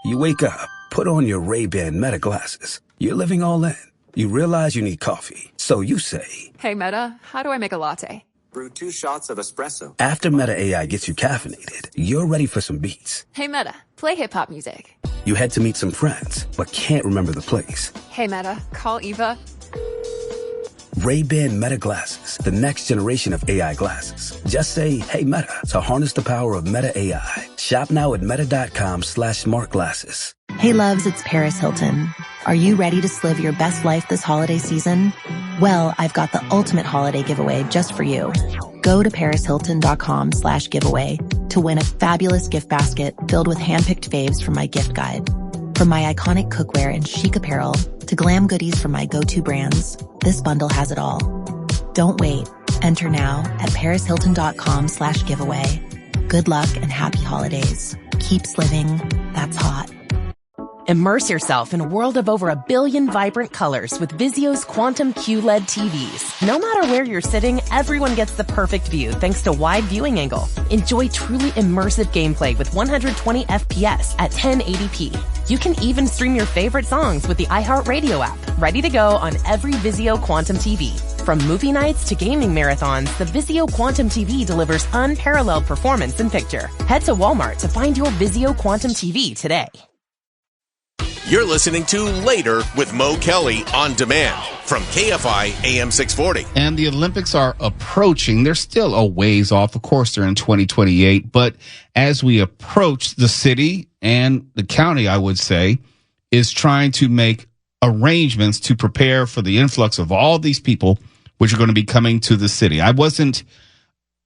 You wake up, put on your Ray-Ban Meta glasses. You're living all in. You realize you need coffee. So you say, "Hey, Meta, how do I make a latte?" Brew 2 shots of espresso. After Meta AI gets you caffeinated, you're ready for some beats. "Hey, Meta, play hip-hop music." You head to meet some friends, but can't remember the place. "Hey, Meta, call Eva." Ray-Ban Meta glasses, the next generation of AI glasses. Just say, "Hey, Meta," to harness the power of Meta AI. Shop now at meta.com/smartglasses. Hey loves, it's Paris Hilton. Are you ready to live your best life this holiday season? Well, I've got the ultimate holiday giveaway just for you. Go to parishilton.com/giveaway to win a fabulous gift basket filled with handpicked faves from my gift guide. From my iconic cookware and chic apparel to glam goodies from my go-to brands, this bundle has it all. Don't wait. Enter now at parishilton.com/giveaway. Good luck and happy holidays. Keeps living. That's hot. Immerse yourself in a world of over 1 billion vibrant colors with Vizio's Quantum QLED TVs. No matter where you're sitting, everyone gets the perfect view thanks to wide viewing angle. Enjoy truly immersive gameplay with 120 FPS at 1080p. You can even stream your favorite songs with the iHeartRadio app, ready to go on every Vizio Quantum TV. From movie nights to gaming marathons, the Vizio Quantum TV delivers unparalleled performance in picture. Head to Walmart to find your Vizio Quantum TV today. You're listening to Later with Mo Kelly on demand from KFI AM 640. And the Olympics are approaching. They're still a ways off. Of course, they're in 2028. But as we approach, the city and the county, I would say, is trying to make arrangements to prepare for the influx of all these people which are going to be coming to the city. I wasn't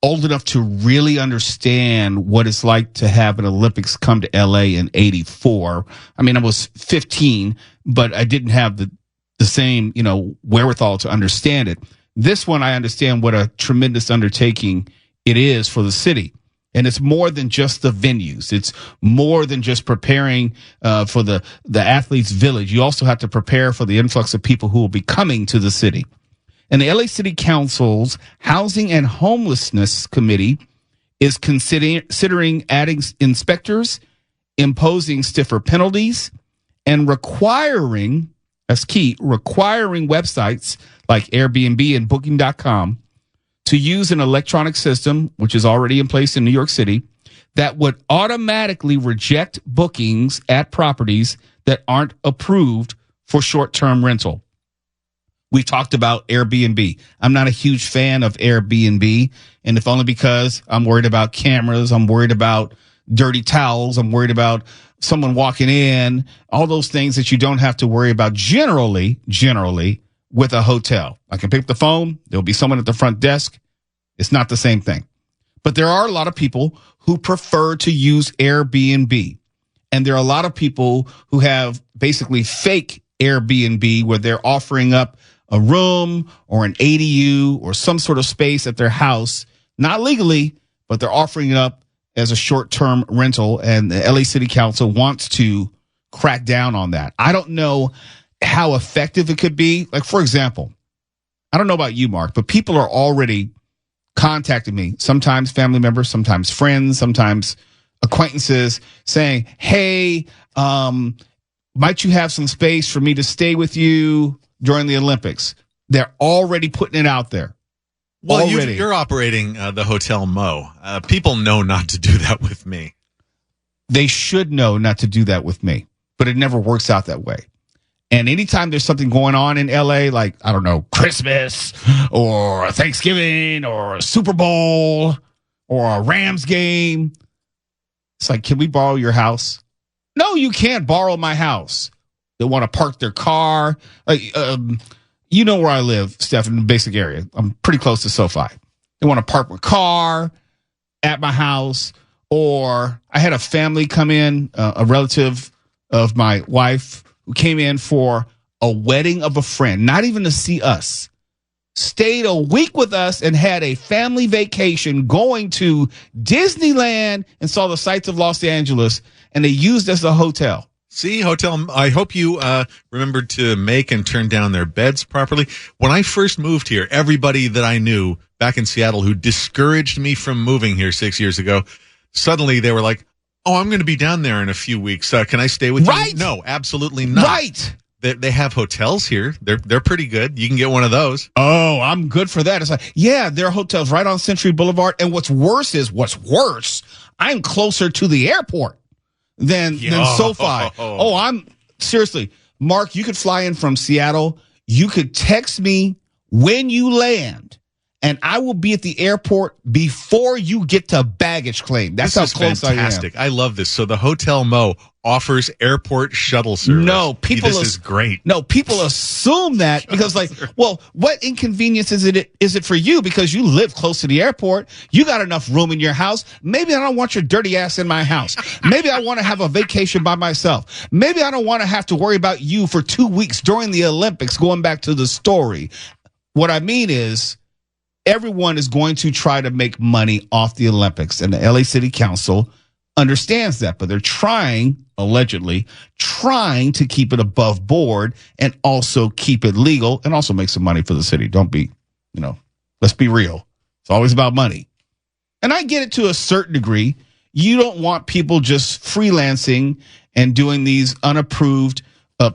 old enough to really understand what it's like to have an Olympics come to LA in 84. I mean, I was 15, but I didn't have the same, wherewithal to understand it. This one, I understand what a tremendous undertaking it is for the city. And it's more than just the venues. It's more than just preparing for the athletes' village. You also have to prepare for the influx of people who will be coming to the city. And the LA City Council's Housing and Homelessness Committee is considering adding inspectors, imposing stiffer penalties, and requiring websites like Airbnb and Booking.com to use an electronic system, which is already in place in New York City, that would automatically reject bookings at properties that aren't approved for short-term rental. We talked about Airbnb. I'm not a huge fan of Airbnb, and if only because I'm worried about cameras, I'm worried about dirty towels, I'm worried about someone walking in, all those things that you don't have to worry about generally with a hotel. I can pick up the phone. There'll be someone at the front desk. It's not the same thing. But there are a lot of people who prefer to use Airbnb, and there are a lot of people who have basically fake Airbnb where they're offering up a room or an ADU or some sort of space at their house, not legally, but they're offering it up as a short-term rental, and the LA City Council wants to crack down on that. I don't know how effective it could be. Like, for example, I don't know about you, Mark, but people are already contacting me, sometimes family members, sometimes friends, sometimes acquaintances, saying, hey, might you have some space for me to stay with you during the Olympics? They're already putting it out there. Well, you're operating the Hotel Mo. People know not to do that with me. They should know not to do that with me, but it never works out that way. And anytime there's something going on in LA, like, I don't know, Christmas or Thanksgiving or a Super Bowl or a Rams game, it's like, can we borrow your house? No, you can't borrow my house. They want to park their car. You know where I live, Steph, in the basic area. I'm pretty close to SoFi. They want to park my car at my house. Or I had a family come in, a relative of my wife, who came in for a wedding of a friend, not even to see us. Stayed a week with us and had a family vacation going to Disneyland and saw the sights of Los Angeles, and they used us as a hotel. See, hotel, I hope you remembered to make and turn down their beds properly. When I first moved here, everybody that I knew back in Seattle who discouraged me from moving here 6 years ago, suddenly they were like, Oh, I'm going to be down there in a few weeks. Can I stay with Right. you? No, absolutely not. Right. They have hotels here. They're pretty good. You can get one of those. Oh, I'm good for that. It's like, yeah, there are hotels right on Century Boulevard. And what's worse, I'm closer to the airport than SoFi. Oh, I'm seriously, Mark, you could fly in from Seattle. You could text me when you land, and I will be at the airport before you get to baggage claim. That's how close fantastic. I am. I love this. So the Hotel Mo offers airport shuttle service. No, this is great. No, people assume that because, like, well, what inconvenience is it for you because you live close to the airport? You got enough room in your house. Maybe I don't want your dirty ass in my house. Maybe I want to have a vacation by myself. Maybe I don't want to have to worry about you for 2 weeks during the Olympics, going back to the story. What I mean is, everyone is going to try to make money off the Olympics, and the LA City Council understands that, but they're allegedly trying to keep it above board and also keep it legal and also make some money for the city. Let's be real. It's always about money. And I get it to a certain degree. You don't want people just freelancing and doing these unapproved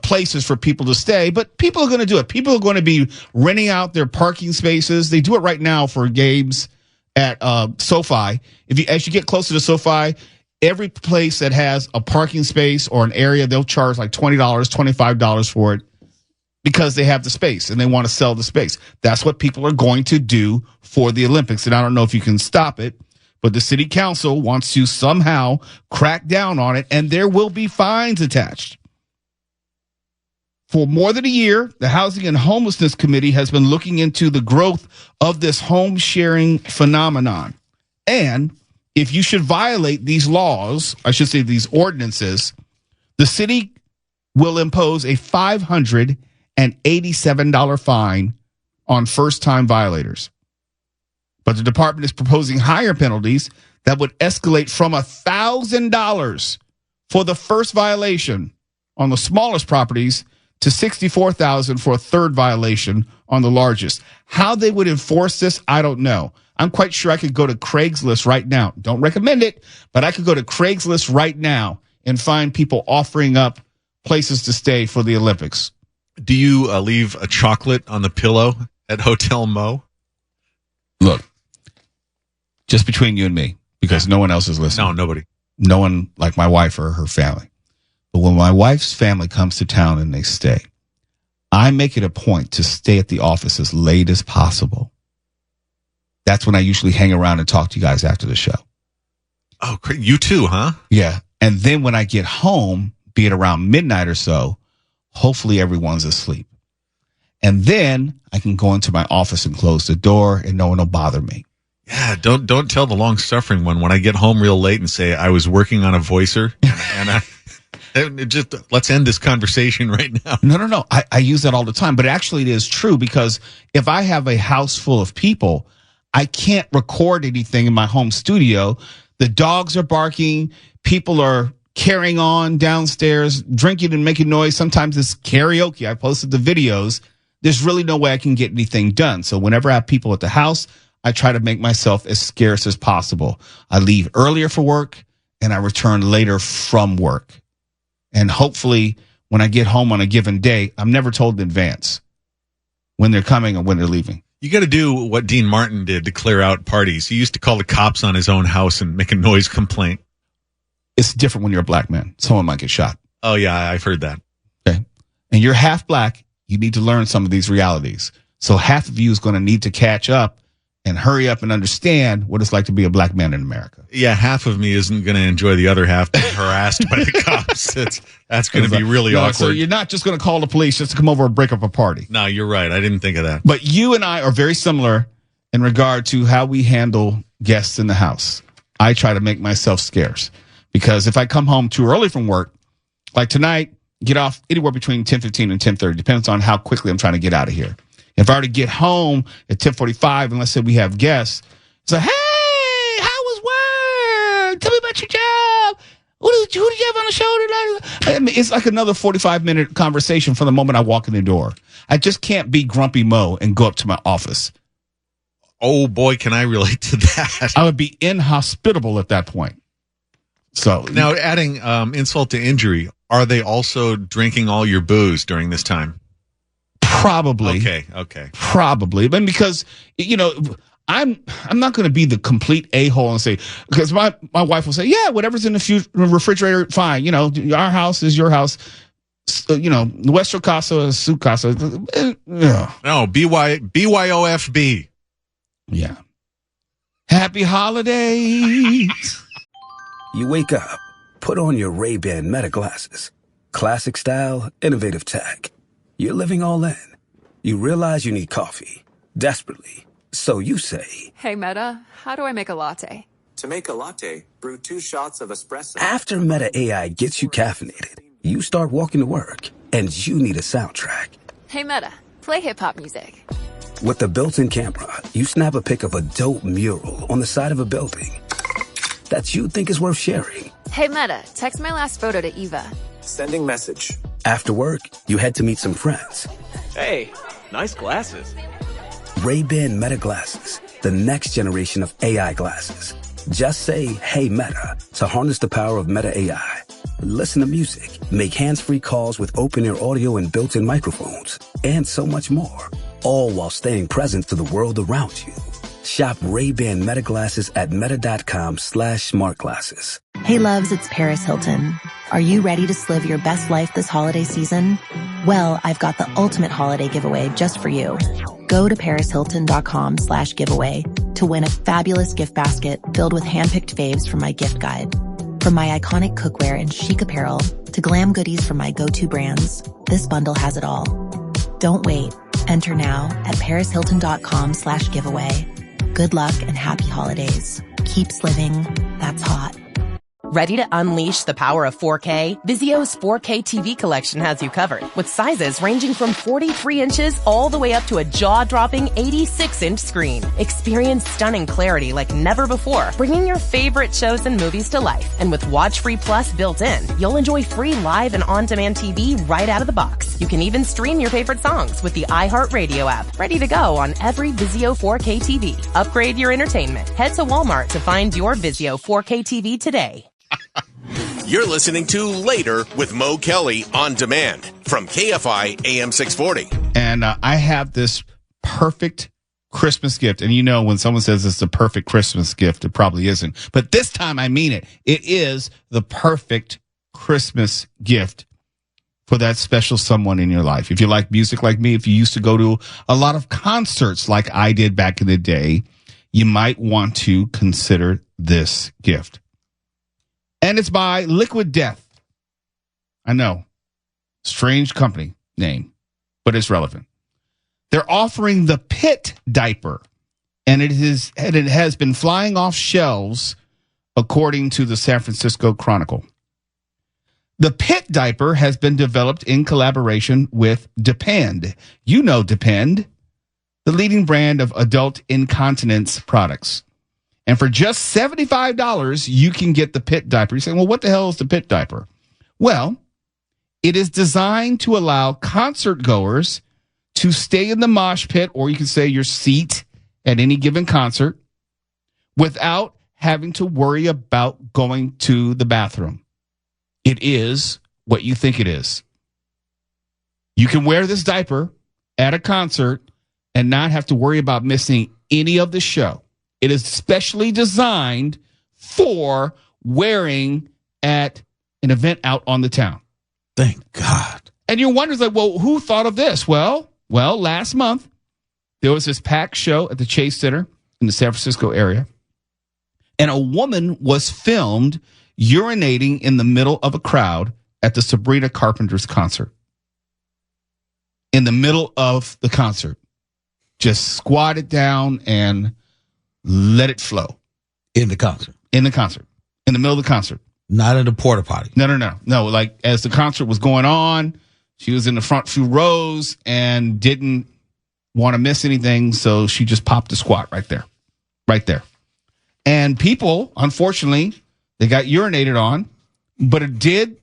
places for people to stay, but people are going to do it. People are going to be renting out their parking spaces. They do it right now for games at SoFi. As you get closer to SoFi, every place that has a parking space or an area, they'll charge like $20, $25 for it because they have the space and they want to sell the space. That's what people are going to do for the Olympics. And I don't know if you can stop it, but the city council wants to somehow crack down on it, and there will be fines attached. For more than a year, the Housing and Homelessness Committee has been looking into the growth of this home sharing phenomenon. And if you should violate these laws, I should say these ordinances, the city will impose a $587 fine on first-time violators. But the department is proposing higher penalties that would escalate from $1,000 for the first violation on the smallest properties to $64,000 for a third violation on the largest. How they would enforce this, I don't know. I'm quite sure I could go to Craigslist right now. Don't recommend it, but I could go to Craigslist right now and find people offering up places to stay for the Olympics. Do you leave a chocolate on the pillow at Hotel Mo? Look, just between you and me, because no one else is listening. No, nobody. No one like my wife or her family. But when my wife's family comes to town and they stay, I make it a point to stay at the office as late as possible. That's when I usually hang around and talk to you guys after the show. Oh, you too, huh? Yeah. And then when I get home, be it around midnight or so, hopefully everyone's asleep. And then I can go into my office and close the door and no one will bother me. Yeah, don't tell the long-suffering one when I get home real late and say I was working on a voicer and let's end this conversation right now. No. I use that all the time, but actually it is true because if I have a house full of people, I can't record anything in my home studio. The dogs are barking. People are carrying on downstairs, drinking and making noise. Sometimes it's karaoke. I posted the videos. There's really no way I can get anything done. So whenever I have people at the house, I try to make myself as scarce as possible. I leave earlier for work and I return later from work. And hopefully when I get home on a given day, I'm never told in advance when they're coming or when they're leaving. You got to do what Dean Martin did to clear out parties. He used to call the cops on his own house and make a noise complaint. It's different when you're a black man. Someone might get shot. Oh, yeah, I've heard that. Okay. And you're half black. You need to learn some of these realities. So half of you is going to need to catch up and hurry up and understand what it's like to be a black man in America. Yeah, half of me isn't going to enjoy the other half being harassed by the cops. That's going to be really awkward. So you're not just going to call the police just to come over and break up a party. No, you're right. I didn't think of that. But you and I are very similar in regard to how we handle guests in the house. I try to make myself scarce because if I come home too early from work, like tonight, get off anywhere between 10:15 and 10:30, depends on how quickly I'm trying to get out of here. If I were to get home at 10:45, and let's say we have guests, it's like, hey, how was work? Tell me about your job. Who did you have on the show tonight? I mean, it's like another 45-minute conversation from the moment I walk in the door. I just can't be Grumpy Mo and go up to my office. Oh, boy, can I relate to that. I would be inhospitable at that point. So now, adding insult to injury, are they also drinking all your booze during this time? probably. Okay. Probably. But because, I'm not going to be the complete a-hole and say, because my wife will say, yeah, whatever's in the refrigerator, fine. Our house is your house. Nuestro casa is su casa. Yeah. No, BYOFB. Yeah. Happy holidays. You wake up, put on your Ray-Ban Meta glasses. Classic style, innovative tech. You're living all in. You realize you need coffee. Desperately. So you say, Hey, Meta, how do I make a latte? To make a latte, brew 2 shots of espresso. after Meta AI gets you caffeinated, you start walking to work, and you need a soundtrack. Hey, Meta, play hip-hop music. With the built-in camera, you snap a pic of a dope mural on the side of a building that you think is worth sharing. Hey, Meta, text my last photo to Eva. Sending message. After work, you head to meet some friends. Hey, nice glasses. Ray-Ban Meta glasses, the next generation of AI glasses. Just say, hey, Meta, to harness the power of Meta AI. Listen to music, make hands-free calls with open-ear audio and built-in microphones, and so much more. All while staying present to the world around you. Shop Ray-Ban Meta glasses at meta.com/smartglasses. Hey loves, it's Paris Hilton. Are you ready to live your best life this holiday season? Well, I've got the ultimate holiday giveaway just for you. Go to parishilton.com/giveaway to win a fabulous gift basket filled with handpicked faves from my gift guide. From my iconic cookware and chic apparel to glam goodies from my go-to brands, this bundle has it all. Don't wait. Enter now at parishilton.com/giveaway. Good luck and happy holidays. Keeps living. That's hot. Ready to unleash the power of 4K? Vizio's 4K TV collection has you covered, with sizes ranging from 43 inches all the way up to a jaw-dropping 86-inch screen. Experience stunning clarity like never before, bringing your favorite shows and movies to life. And with Watch Free Plus built in, you'll enjoy free live and on-demand TV right out of the box. You can even stream your favorite songs with the iHeartRadio app, ready to go on every Vizio 4K TV. Upgrade your entertainment. Head to Walmart to find your Vizio 4K TV today. You're listening to Later with Mo Kelly on demand from KFI AM 640. And I have this perfect Christmas gift. And when someone says it's the perfect Christmas gift, it probably isn't. But this time I mean it. It is the perfect Christmas gift for that special someone in your life. If you like music like me, if you used to go to a lot of concerts like I did back in the day, you might want to consider this gift. And it's by Liquid Death. I know. Strange company name, but it's relevant. They're offering the Pit Diaper, and it has been flying off shelves, according to the San Francisco Chronicle. The Pit Diaper has been developed in collaboration with Depend. You know Depend, the leading brand of adult incontinence products. And for just $75, you can get the Pit Diaper. You're saying, well, what the hell is the Pit Diaper? Well, it is designed to allow concert goers to stay in the mosh pit, or you can say your seat at any given concert, without having to worry about going to the bathroom. It is what you think it is. You can wear this diaper at a concert and not have to worry about missing any of the show. It is specially designed for wearing at an event out on the town. Thank God. And you're wondering, well, who thought of this? Well, last month, there was this packed show at the Chase Center in the San Francisco area, and a woman was filmed urinating in the middle of a crowd at the Sabrina Carpenter's concert. In the middle of the concert. Just squatted down and let it flow. In the concert. In the concert. In the middle of the concert. Not in the porta potty. No. Like as the concert was going on, she was in the front few rows and didn't want to miss anything. So she just popped a squat right there. Right there. And people, unfortunately, they got urinated on, but it did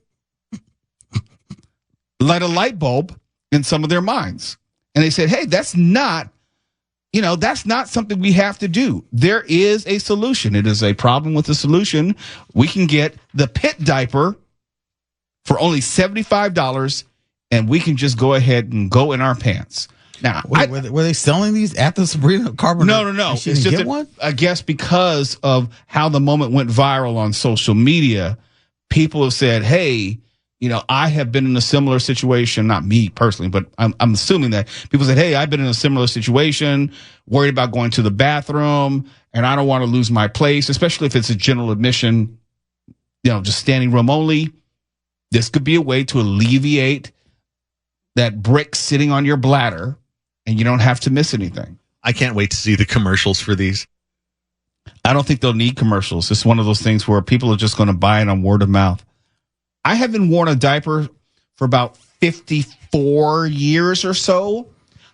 light a light bulb in some of their minds. And they said, hey, that's not that's not something we have to do. There is a solution. It is a problem with the solution. We can get the Pit Diaper for only $75, and we can just go ahead and go in our pants. Now, were they selling these at the Sabrina Carpenter? No. She didn't get one? I guess because of how the moment went viral on social media, people have said, hey, I have been in a similar situation, not me personally, but I'm assuming that people said, hey, I've been in a similar situation, worried about going to the bathroom, and I don't want to lose my place, especially if it's a general admission, just standing room only. This could be a way to alleviate that brick sitting on your bladder, and you don't have to miss anything. I can't wait to see the commercials for these. I don't think they'll need commercials. It's one of those things where people are just going to buy it on word of mouth. I haven't worn a diaper for about 54 years or so.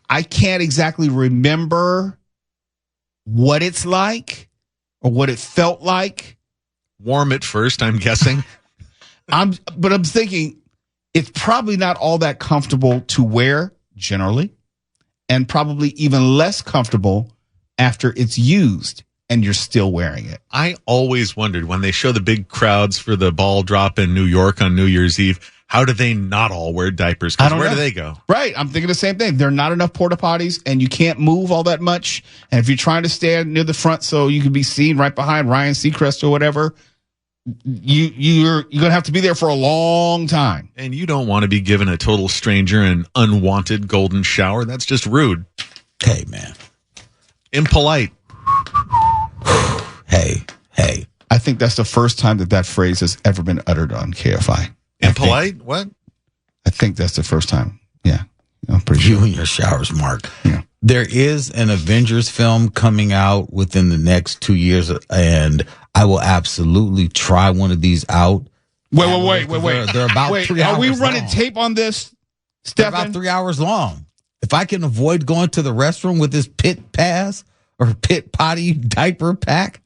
I can't exactly remember what it's like or what it felt like. Warm at first, I'm guessing. But I'm thinking it's probably not all that comfortable to wear generally, and probably even less comfortable after it's used and you're still wearing it. I always wondered when they show the big crowds for the ball drop in New York on New Year's Eve, how do they not all wear diapers? Because where do they go? Right. I'm thinking the same thing. There are not enough porta potties, and you can't move all that much. And if you're trying to stand near the front so you can be seen right behind Ryan Seacrest or whatever, you're going to have to be there for a long time. And you don't want to be given a total stranger an unwanted golden shower. That's just rude. Hey, man. Impolite. Hey. I think that's the first time that phrase has ever been uttered on KFI. Impolite? What? I think that's the first time. Yeah. I'm pretty You sure. and your showers, Mark. Yeah. There is an Avengers film coming out within the next 2 years, and I will absolutely try one of these out. Wait. They're about 3 hours Are we running long. tape on this, They're Stephen? about 3 hours long. If I can avoid going to the restroom with this pit pass or pit potty diaper pack.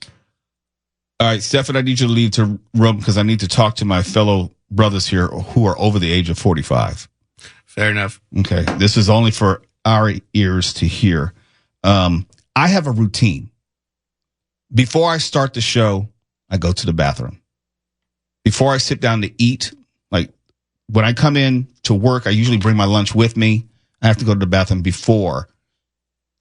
All right, Stephen, I need you to leave the room because I need to talk to my fellow brothers here who are over the age of 45. Fair enough. Okay, this is only for our ears to hear. I have a routine. Before I start the show, I go to the bathroom. Before I sit down to eat, like when I come in to work, I usually bring my lunch with me. I have to go to the bathroom before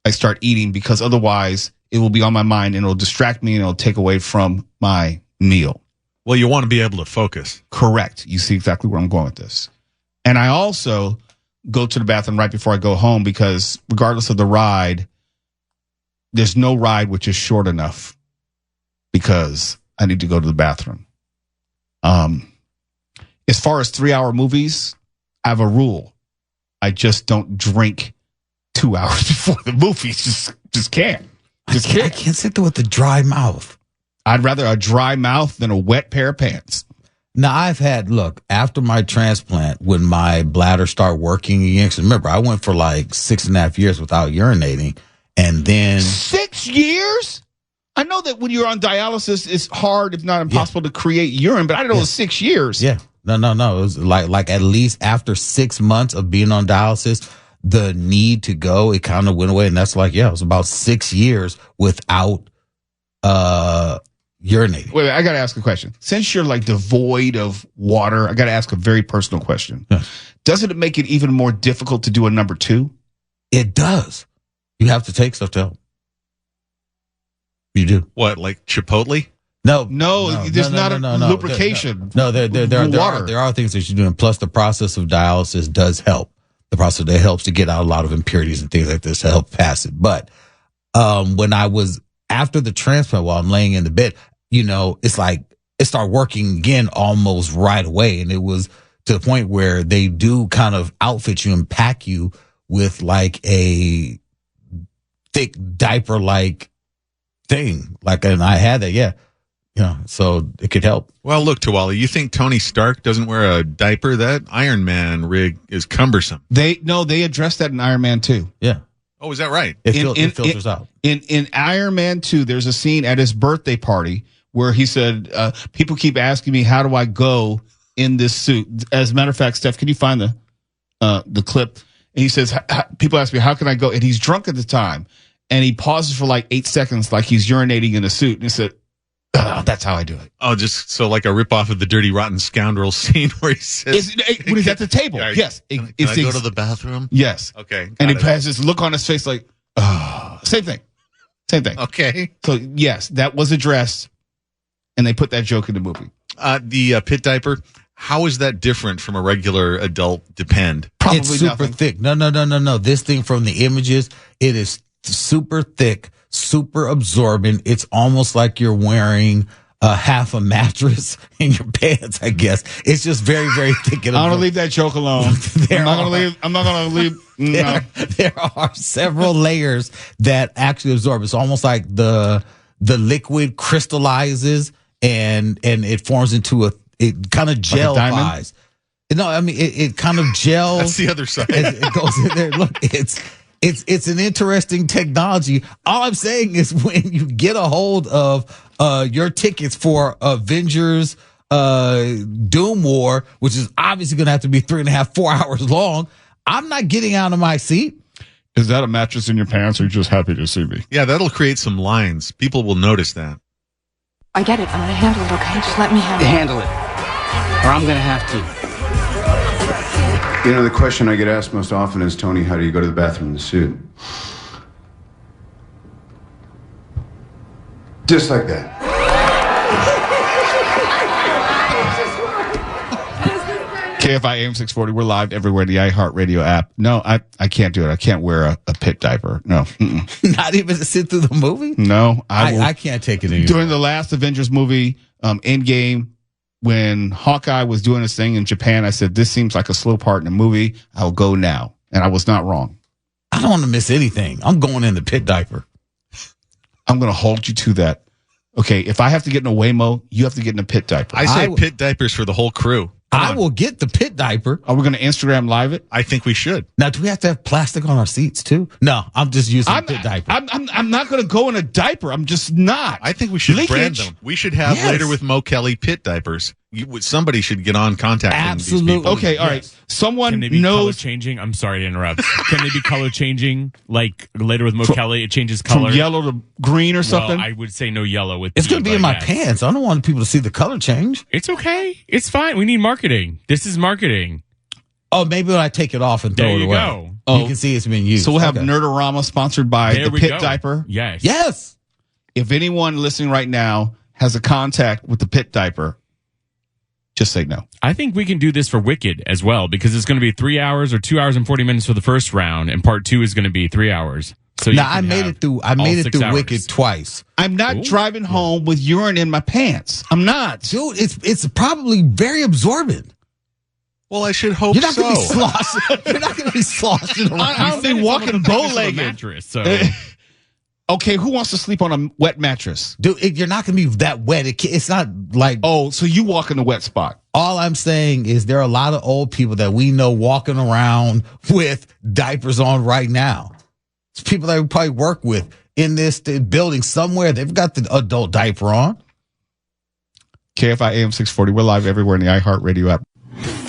I start eating because otherwise it will be on my mind and it'll distract me and it'll take away from my meal. Well, you want to be able to focus. Correct. You see exactly where I'm going with this. And I also go to the bathroom right before I go home because regardless of the ride, there's no ride which is short enough because I need to go to the bathroom. As far as 3-hour movies, I have a rule. I just don't drink 2 hours before the movie. Just can't. I can't sit there with a dry mouth. I'd rather a dry mouth than a wet pair of pants. Now, after my transplant, when my bladder started working again, 'cause remember, I went for like 6.5 years without urinating. And then 6 years? I know that when you're on dialysis, it's hard, if not impossible, to create urine, but I didn't know it was 6 years. Yeah. No. It was like at least after 6 months of being on dialysis, the need to go, it kind of went away. And that's it was about 6 years without urinating. Wait, I got to ask a question. Since you're like devoid of water, I got to ask a very personal question. Yeah. Doesn't it make it even more difficult to do a number 2? It does. You have to take stuff to help. You do. What, like Chipotle? No, there's not a lubrication. There are things that you do. And plus, the process of dialysis does help. The process that helps to get out a lot of impurities and things like this to help pass it. But when I was after the transplant, while I'm laying in the bed, it's like it started working again almost right away. And it was to the point where they do kind of outfit you and pack you with like a thick diaper like thing. And I had that, yeah. So it could help. Well, look, Tawali, you think Tony Stark doesn't wear a diaper? That Iron Man rig is cumbersome. They addressed that in Iron Man 2. Yeah. Oh, is that right? It filters out. In Iron Man 2, there's a scene at his birthday party where he said, people keep asking me, how do I go in this suit? As a matter of fact, Steph, can you find the clip? And he says, people ask me, how can I go? And he's drunk at the time. And he pauses for like 8 seconds, like he's urinating in a suit. And he said, that's how I do it. Oh, just so like a ripoff of the Dirty Rotten Scoundrel scene where he says, when he's at the table. Yes. Can I go to the bathroom? Yes. Okay. And he has this look on his face like, same thing. Okay. So, yes, that was addressed, and they put that joke in the movie. The Pit Diaper, how is that different from a regular adult Depend? Probably it's super nothing. thick. No. This thing from the images, it is super thick, super absorbent. It's almost like you're wearing half a mattress in your pants, I guess. It's just very, very thick. And I'm going to leave that joke alone. I'm not going to leave. No. There are several layers that actually absorb. It's almost like the liquid crystallizes and it forms into it kind of gelifies. No, I mean, it kind of gels. That's the other side. It goes in there. Look, it's an interesting technology. All I'm saying is when you get a hold of your tickets for Avengers Doom War, which is obviously going to have to be 3.5, 4 hours long, I'm not getting out of my seat. Is that a mattress in your pants, or are you just happy to see me? Yeah, that'll create some lines. People will notice that. I get it. I'm going to handle it, okay? Just let me handle it. Or I'm going to have to. You know, the question I get asked most often is, Tony, how do you go to the bathroom in the suit? Just like that. KFI AM 640. We're live everywhere in the iHeartRadio app. No, I can't do it. I can't wear a pit diaper. No. Not even to sit through the movie? No. I can't take it anymore. During the last Avengers movie, Endgame, when Hawkeye was doing his thing in Japan, I said, this seems like a slow part in the movie. I'll go now. And I was not wrong. I don't want to miss anything. I'm going in the pit diaper. I'm going to hold you to that. Okay, if I have to get in a Waymo, you have to get in a pit diaper. I say pit diapers for the whole crew. I will get the pit diaper. Are we going to Instagram live it? I think we should. Now, do we have to have plastic on our seats too? No, I'm just using a pit diaper. I'm not going to go in a diaper. I'm just not. I think we should brand them. We should have later with Mo Kelly pit diapers. Somebody should get on contacting these people. Okay, all right. Someone Can they be knows color changing? I'm sorry to interrupt. Can they be color changing? Like later with Mo Kelly, it changes color from yellow to green or something. Well, I would say no yellow with. It's going to be in my pants. I don't want people to see the color change. It's okay. It's fine. We need marketing. This is marketing. Oh, maybe when I take it off and throw it away. Go. You can see it's been used. So we'll have Nerdorama sponsored by There the we Pit go. Diaper. Yes. Yes. If anyone listening right now has a contact with the Pit Diaper, just say no. I think we can do this for Wicked as well, because it's going to be 3 hours or 2 hours and 40 minutes for the first round, and part 2 is going to be 3 hours. So now I made it through. I made it through hours. Wicked twice. I'm not driving home with urine in my pants. I'm not, dude. It's probably very absorbent. Well, I should hope You're not so. Gonna be sloshing. You're not going to be sloshing around. I'll be walking bow-legged. Mattress, so. Okay, who wants to sleep on a wet mattress? Dude, you're not going to be that wet. It's not like. Oh, so you walk in the wet spot. All I'm saying is there are a lot of old people that we know walking around with diapers on right now. It's people that we probably work with in this building somewhere. They've got the adult diaper on. KFI AM 640. We're live everywhere in the iHeartRadio app.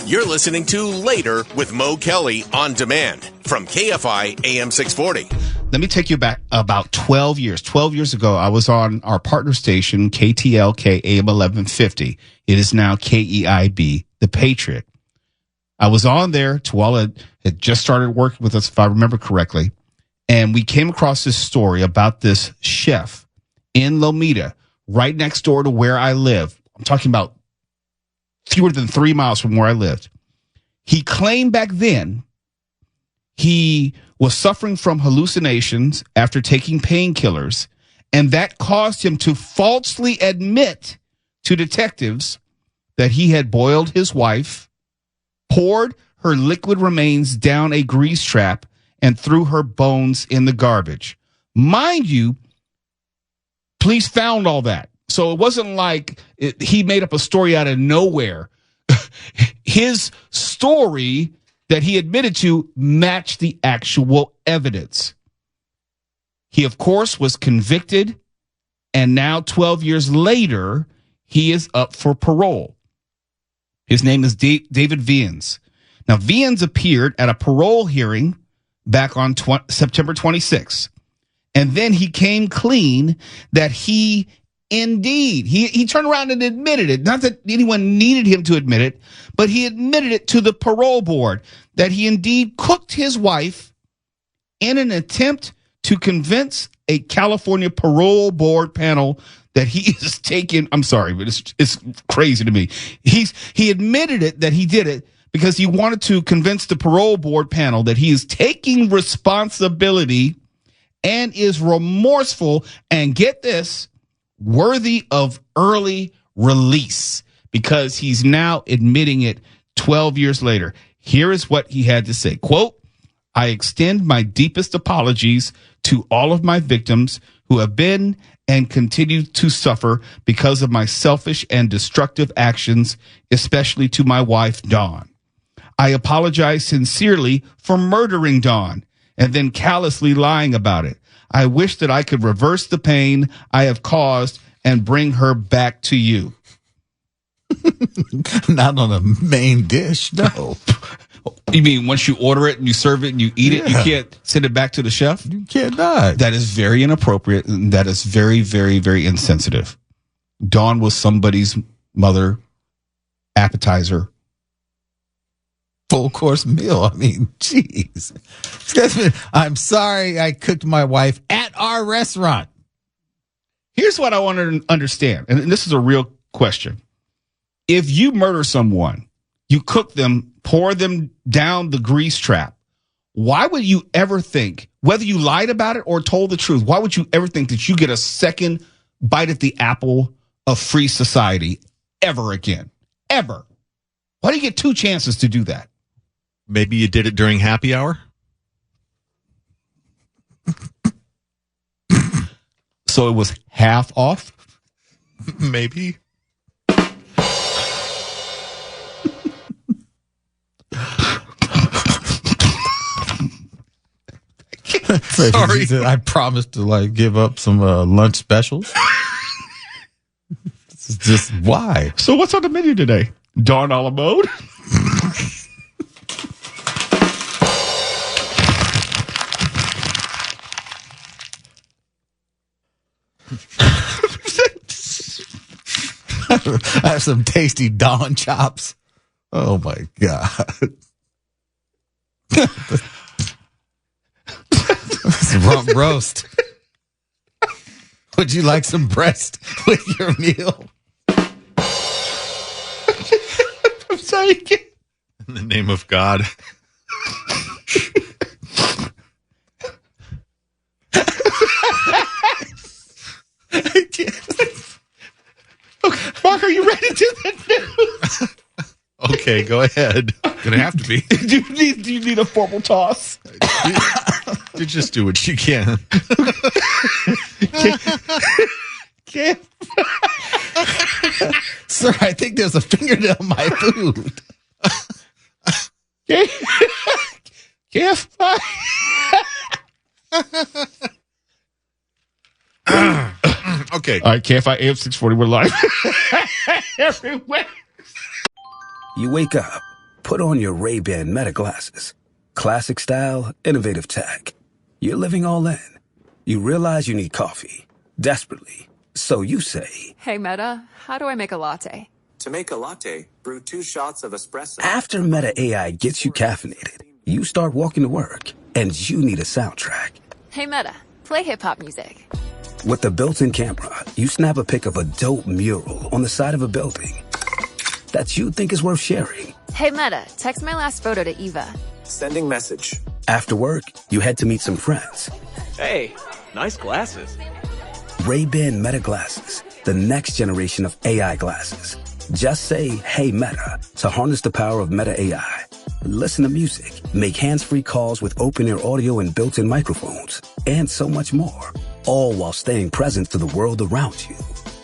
You're listening to Later with Mo Kelly on demand from KFI AM 640. Let me take you back about 12 years. 12 years ago, I was on our partner station, KTLK AM 1150. It is now KEIB, The Patriot. I was on there. Tuala had just started working with us, if I remember correctly. And we came across this story about this chef in Lomita, right next door to where I live. I'm talking about fewer than 3 miles from where I lived. He claimed back then he was suffering from hallucinations after taking painkillers, and that caused him to falsely admit to detectives that he had boiled his wife, poured her liquid remains down a grease trap, and threw her bones in the garbage. Mind you, police found all that. So it wasn't like he made up a story out of nowhere. His story that he admitted to matched the actual evidence. He, of course, was convicted, and now 12 years later, he is up for parole. His name is David Viens. Now, Viens appeared at a parole hearing back on September 26th, And then he came clean that he turned around and admitted it. Not that anyone needed him to admit it, but he admitted it to the parole board that he indeed cooked his wife in an attempt to convince a California parole board panel that he is taking. I'm sorry, but it's crazy to me. He admitted it that he did it because he wanted to convince the parole board panel that he is taking responsibility and is remorseful and, get this, worthy of early release, because he's now admitting it 12 years later. Here is what he had to say. Quote, "I extend my deepest apologies to all of my victims who have been and continue to suffer because of my selfish and destructive actions, especially to my wife, Dawn. I apologize sincerely for murdering Dawn and then callously lying about it. I wish that I could reverse the pain I have caused and bring her back to you." Not on a main dish, no. You mean once you order it and you serve it and you eat it, you can't send it back to the chef? You cannot. That is very inappropriate, and that is very, very, very insensitive. Dawn was somebody's mother appetizer. Full course meal. I mean, jeez. I'm sorry I cooked my wife at our restaurant. Here's what I want to understand, and this is a real question. If you murder someone, you cook them, pour them down the grease trap, why would you ever think, whether you lied about it or told the truth, why would you ever think that you get a second bite at the apple of free society ever again? Ever. Why do you get two chances to do that? Maybe you did it during happy hour? So it was half off? Maybe. Sorry. I promised to give up some lunch specials. This is just why. So what's on the menu today? Dawn a la mode? I have some tasty Dawn chops. Oh my God. Rump roast. Would you like some breast with your meal? I'm sorry. In the name of God. I can't. Okay, Mark, are you ready to do that now? Okay, go ahead. Gonna have to be. Do you need a formal toss? You just do what you can. Sir, I think there's a fingernail in my food. KFI. Okay. All right, KFI AM 640, we're live. Everywhere. You wake up, put on your Ray-Ban Meta glasses. Classic style, innovative tech. You're living all in. You realize you need coffee, desperately. So you say, Hey, Meta, how do I make a latte? To make a latte, brew 2 shots of espresso. after Meta AI gets you caffeinated, you start walking to work, and you need a soundtrack. Hey, Meta, play hip-hop music. With the built-in camera, you snap a pic of a dope mural on the side of a building that you think is worth sharing. Hey, Meta, text my last photo to Eva. Sending message. After work, you head to meet some friends. Hey, nice glasses. Ray-Ban Meta glasses, the next generation of AI glasses. Just say, hey, Meta, to harness the power of Meta AI. Listen to music, make hands-free calls with open-ear audio and built-in microphones, and so much more. All while staying present to the world around you.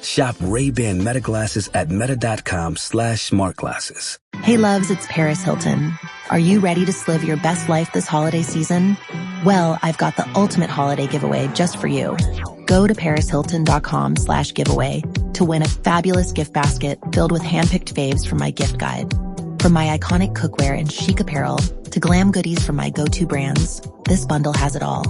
Shop Ray-Ban Meta glasses at meta.com/smartglasses. Hey loves, it's Paris Hilton. Are you ready to live your best life this holiday season? Well, I've got the ultimate holiday giveaway just for you. Go to parishilton.com/giveaway to win a fabulous gift basket filled with handpicked faves from my gift guide. From my iconic cookware and chic apparel to glam goodies from my go-to brands, this bundle has it all.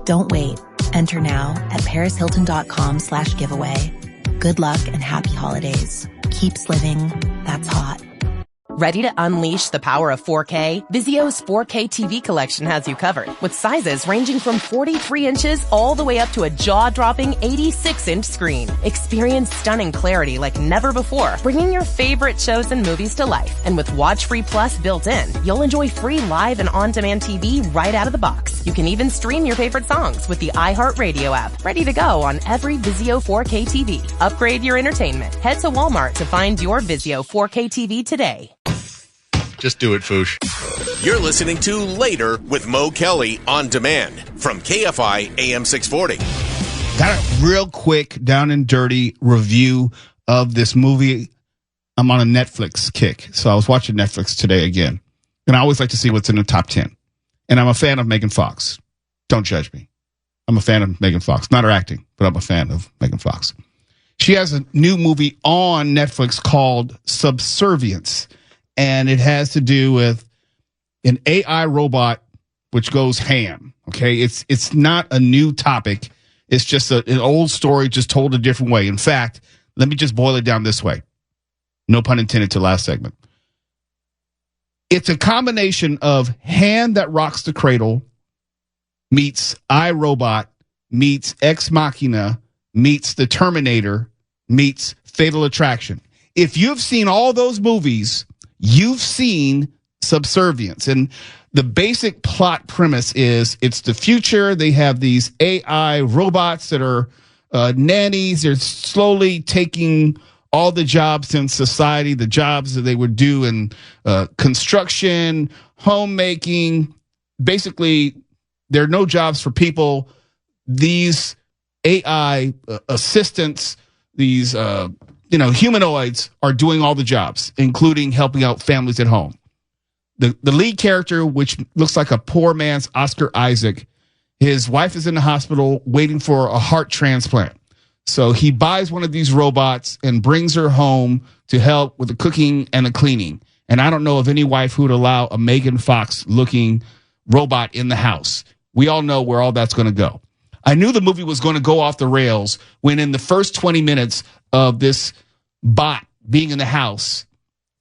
Don't wait. Enter now at ParisHilton.com/giveaway. Good luck and happy holidays. Keeps living. That's hot. Ready to unleash the power of 4K? Vizio's 4K TV collection has you covered, with sizes ranging from 43 inches all the way up to a jaw-dropping 86-inch screen. Experience stunning clarity like never before, bringing your favorite shows and movies to life. And with Watch Free Plus built in, you'll enjoy free live and on-demand TV right out of the box. You can even stream your favorite songs with the iHeartRadio app, ready to go on every Vizio 4K TV. Upgrade your entertainment. Head to Walmart to find your Vizio 4K TV today. Just do it, Foosh. You're listening to Later with Mo Kelly on demand from KFI AM 640. Got a real quick, down and dirty review of this movie. I'm on a Netflix kick, so I was watching Netflix today again. And I always like to see what's in the top 10. And I'm a fan of Megan Fox. Don't judge me. I'm a fan of Megan Fox. Not her acting, but I'm a fan of Megan Fox. She has a new movie on Netflix called Subservience. And it has to do with an AI robot which goes ham. Okay, it's not a new topic. It's just an old story, just told a different way. In fact, let me just boil it down this way. No pun intended to last segment. It's a combination of Hand That Rocks the Cradle meets iRobot meets Ex Machina meets The Terminator meets Fatal Attraction. If you've seen all those movies, you've seen Subservience. And the basic plot premise is it's the future. They have these AI robots that are nannies. They're slowly taking all the jobs in society, the jobs that they would do in construction, homemaking. Basically, there are no jobs for people. These AI assistants, these humanoids are doing all the jobs, including helping out families at home. The lead character, which looks like a poor man's Oscar Isaac, his wife is in the hospital waiting for a heart transplant. So he buys one of these robots and brings her home to help with the cooking and the cleaning. And I don't know of any wife who would allow a Megan Fox looking robot in the house. We all know where all that's going to go. I knew the movie was going to go off the rails when in the first 20 minutes of this bot being in the house,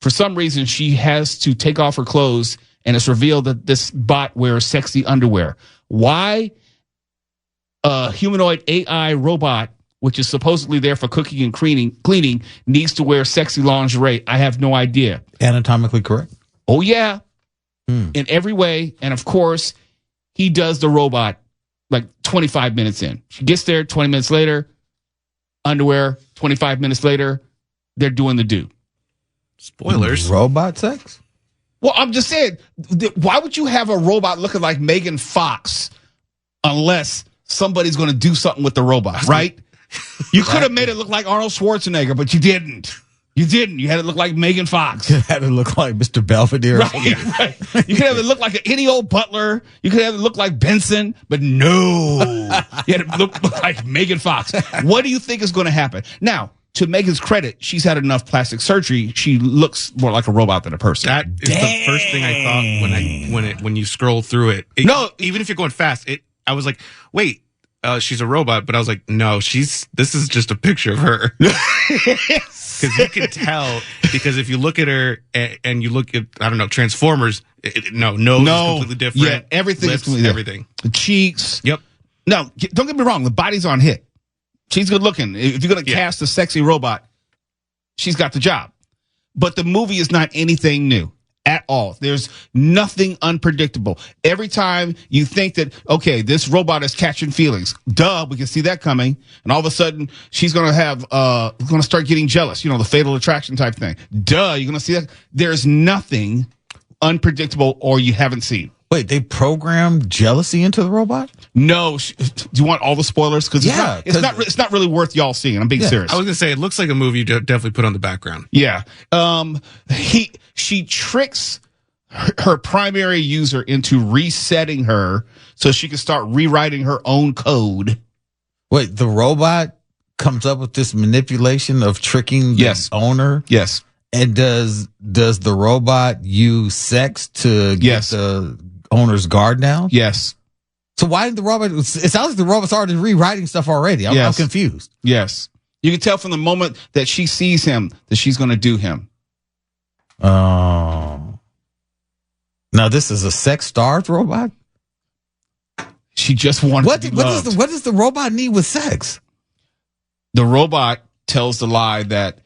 for some reason, she has to take off her clothes, and it's revealed that this bot wears sexy underwear. Why a humanoid AI robot, which is supposedly there for cooking and cleaning, needs to wear sexy lingerie? I have no idea. Anatomically correct? Oh, yeah. In every way. And, of course, he does the robot like 25 minutes in. She gets there 20 minutes later, underwear, 25 minutes later, they're doing the do. Spoilers. Robot sex? Well, I'm just saying, why would you have a robot looking like Megan Fox unless somebody's going to do something with the robot, right? You could have made it look like Arnold Schwarzenegger, but you didn't. You didn't. You had it look like Megan Fox. You had it look like Mr. Belvedere. Right. You could have it look like any old butler. You could have it look like Benson, but no. You had it look like Megan Fox. What do you think is going to happen? Now, to Megan's credit, she's had enough plastic surgery. She looks more like a robot than a person. That is the first thing I thought when you scroll through it. No, even if you're going fast, I was like, wait, she's a robot, but I was like, no, this is just a picture of her. Because you can tell, because if you look at her and you look at, I don't know, Transformers, nose is completely different. Yeah, everything lips, is completely everything. The cheeks. Yep. No, don't get me wrong. The body's on hit. She's good looking. If you're going to cast a sexy robot, she's got the job. But the movie is not anything new at all. There's nothing unpredictable. Every time you think that, okay, this robot is catching feelings, duh, we can see that coming. And all of a sudden, she's going to start getting jealous, the Fatal Attraction type thing. Duh, you're going to see that. There's nothing unpredictable or you haven't seen. Wait, they programmed jealousy into the robot? No. Do you want all the spoilers? Because it's not really worth y'all seeing. I'm being serious. I was going to say, it looks like a movie you definitely put on the background. Yeah. She tricks her primary user into resetting her so she can start rewriting her own code. Wait, the robot comes up with this manipulation of tricking the owner? Yes. And does the robot use sex to get the owner's guard down? Yes. So why did the robot? It sounds like the robot started rewriting stuff already. I'm confused. Yes. You can tell from the moment that she sees him that she's going to do him. Oh. Now this is a sex-starved robot? She just wanted to be loved. What does the robot need with sex? The robot tells the lie that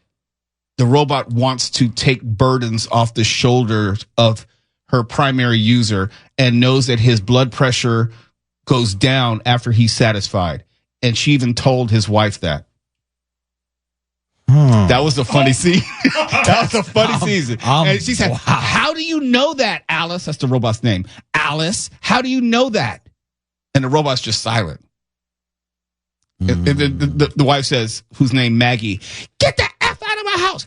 the robot wants to take burdens off the shoulders of her primary user and knows that his blood pressure goes down after he's satisfied. And she even told his wife that. That was a funny scene. That was a funny season. And she said, how do you know that, Alice? That's the robot's name. Alice, how do you know that? And the robot's just silent. And the wife says, whose name Maggie, get the F out of my house.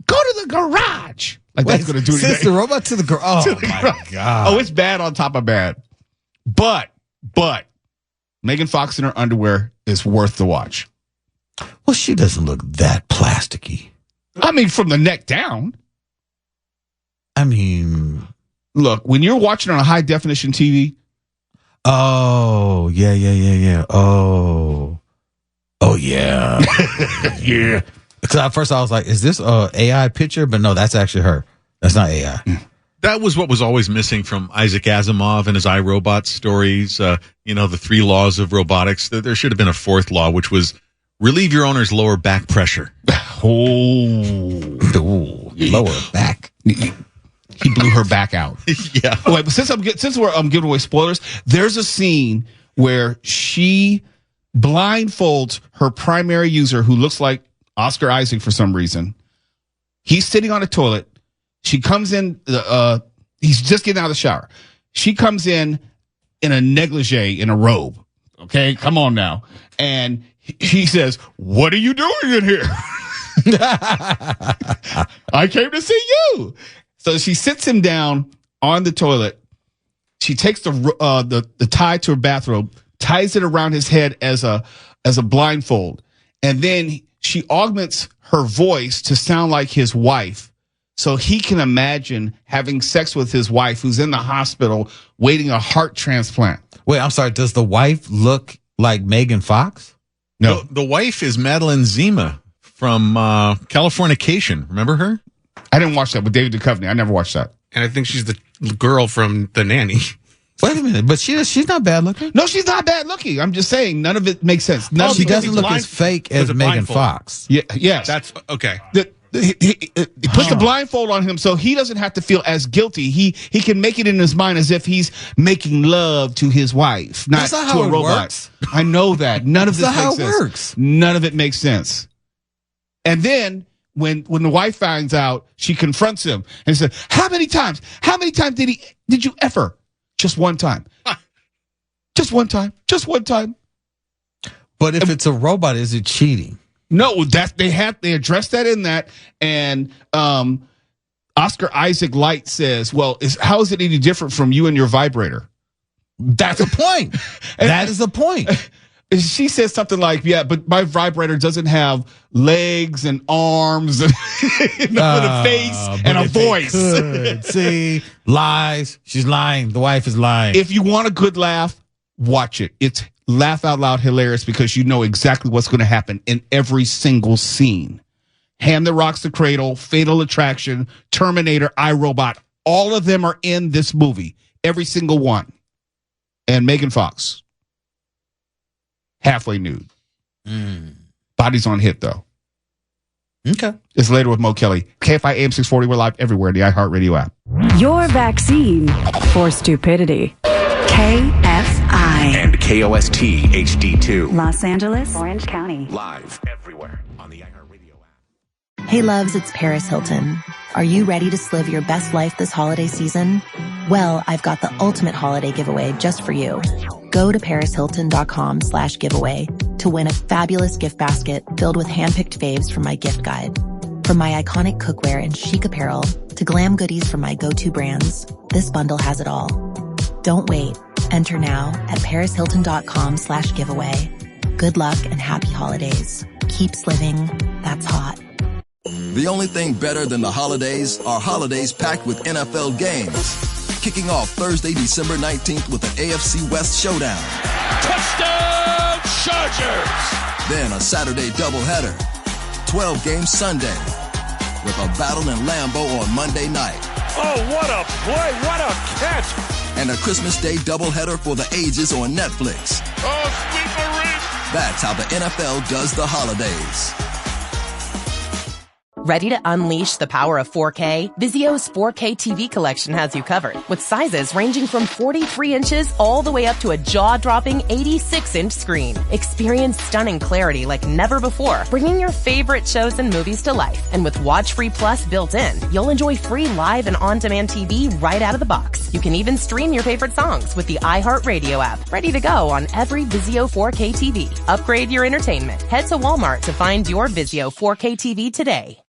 Go to the garage. Like that's going to do it. Sends the robot to the garage. Oh, my God. Oh, it's bad on top of bad. But Megan Fox in her underwear is worth the watch. Well, she doesn't look that plasticky. I mean, from the neck down. I mean, look, when you're watching on a high definition TV. Oh, yeah. Oh, yeah. Yeah. Because at first I was like, is this a AI picture? But no, that's actually her. That's not AI. That was what was always missing from Isaac Asimov and his iRobot stories. The 3 laws of robotics. There should have been a 4th law, which was relieve your owner's lower back pressure. Lower back. He blew her back out. Yeah. Oh, wait, but since we're giving away spoilers, there's a scene where she blindfolds her primary user, who looks like Oscar Isaac for some reason. He's sitting on a toilet. She comes in. He's just getting out of the shower. She comes in a negligee, in a robe. Okay, come on now. And he says, "What are you doing in here?" I came to see you. So she sits him down on the toilet. She takes the tie to her bathrobe, ties it around his head as a blindfold, and then she augments her voice to sound like his wife, so he can imagine having sex with his wife, who's in the hospital waiting a heart transplant. Wait, I'm sorry. Does the wife look like Megan Fox? No, the wife is Madeline Zima from Californication. Remember her? I didn't watch that with David Duchovny. I never watched that. And I think she's the girl from The Nanny. Wait a minute, but she's not bad looking. No, she's not bad looking. I'm just saying none of it makes sense. She doesn't look as fake as Megan Fox. Yeah, yes. That's okay. He puts the blindfold on him so he doesn't have to feel as guilty. He can make it in his mind as if he's making love to his wife, not to a robot. Works. I know that. None of this makes sense. Works. None of it makes sense. And then when the wife finds out, she confronts him and says, How many times did you ever? Just one time. Just one time. But if it's a robot, is it cheating? No, they addressed that in that, and Oscar Isaac Light says, "Well, how is it any different from you and your vibrator?" That's a point. That is a point. She says something like, "Yeah, but my vibrator doesn't have legs and arms and a face and a voice." See, lies. She's lying. The wife is lying. If you want a good laugh, watch it. It's laugh out loud hilarious because you know exactly what's going to happen in every single scene. Hand That Rocks the Cradle, Fatal Attraction, Terminator, iRobot, all of them are in this movie. Every single one. And Megan Fox. Halfway nude. Body's on hit, though. Okay. It's Later with Mo Kelly. KFI AM 640. We're live everywhere in the iHeartRadio app. Your vaccine for stupidity. KFI. And KOST HD2. Los Angeles, Orange County. Live everywhere on the iHeartRadio app. Hey loves, it's Paris Hilton. Are you ready to live your best life this holiday season? Well, I've got the ultimate holiday giveaway just for you. Go to parishilton.com/giveaway to win a fabulous gift basket filled with handpicked faves from my gift guide. From my iconic cookware and chic apparel to glam goodies from my go-to brands, this bundle has it all. Don't wait. Enter now at parishilton.com/giveaway. Good luck and happy holidays. Keeps living. That's hot. The only thing better than the holidays are holidays packed with NFL games. kicking off Thursday, December 19th with an AFC West showdown. Touchdown Chargers! Then a Saturday doubleheader. 12 games Sunday with a battle in Lambeau on Monday night. Oh, what a play! What a catch! And a Christmas Day doubleheader for the ages on Netflix. Oh, sweet Marie! That's how the NFL does the holidays. Ready to unleash the power of 4K? Vizio's 4K TV collection has you covered, with sizes ranging from 43 inches all the way up to a jaw-dropping 86-inch screen. Experience stunning clarity like never before, bringing your favorite shows and movies to life. And with Watch Free Plus built in, you'll enjoy free live and on-demand TV right out of the box. You can even stream your favorite songs with the iHeartRadio app, ready to go on every Vizio 4K TV. Upgrade your entertainment. Head to Walmart to find your Vizio 4K TV today.